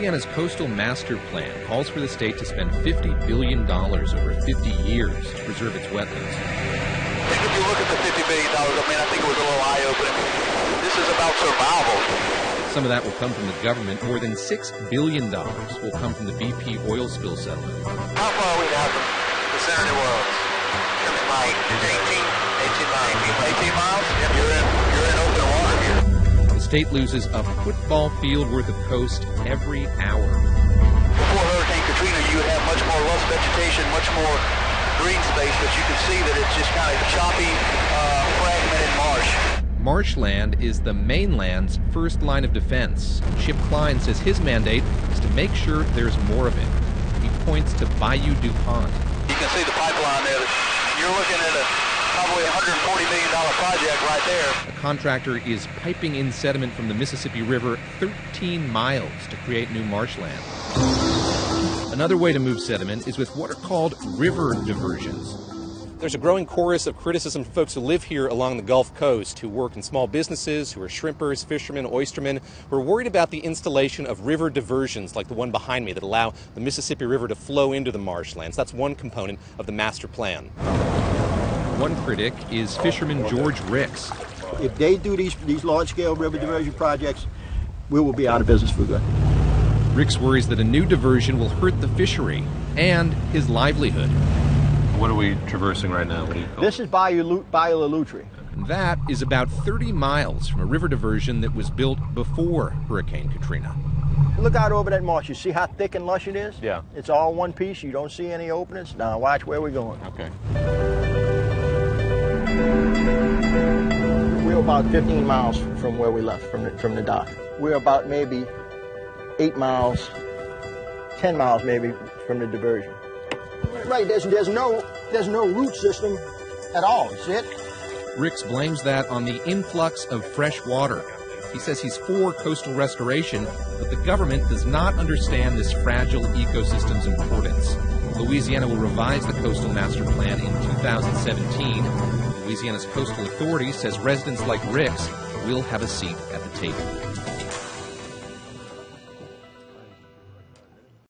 Louisiana's coastal master plan calls for the state to spend $50 billion over 50 years to preserve its wetlands. I think if you look at the $50 billion, I think it was a little eye-opening. This is about survival. Some of that will come from the government. More than $6 billion will come from the BP oil spill settlement. How far are we now from the center of the world? It's like 18 miles. Yep, you're in open water here. The state loses a football field worth of coast every hour. Before Hurricane Katrina, you would have much more lush vegetation, much more green space, but you can see that it's just kind of choppy, fragmented marsh. Marshland is the mainland's first line of defense. Chip Klein says his mandate is to make sure there's more of it. He points to Bayou DuPont. You can see the pipeline there. You're looking at probably a $140 million project right there. A contractor is piping in sediment from the Mississippi River 13 miles to create new marshland. Another way to move sediment is with what are called river diversions. There's a growing chorus of criticism from folks who live here along the Gulf Coast, who work in small businesses, who are shrimpers, fishermen, oystermen, who are worried about the installation of river diversions like the one behind me that allow the Mississippi River to flow into the marshlands. That's one component of the master plan. One critic is fisherman George Ricks. If they do these large-scale river diversion projects, we will be out of business for good. Ricks worries that a new diversion will hurt the fishery and his livelihood. What are we traversing right now? What do you call This is Bayou Lalutri. That is about 30 miles from a river diversion that was built before Hurricane Katrina. Look out over that marsh. You see how thick and lush it is? Yeah. It's all one piece. You don't see any openings. Now watch where we're going. Okay. We're about 15 miles from where we left, from the dock. We're about maybe 8 miles, 10 miles maybe from the diversion. Right, there's no root system at all, see it? Ricks blames that on the influx of fresh water. He says he's for coastal restoration, but the government does not understand this fragile ecosystem's importance. Louisiana will revise the coastal master plan in 2017. Louisiana's coastal authority says residents like Ricks will have a seat at the table.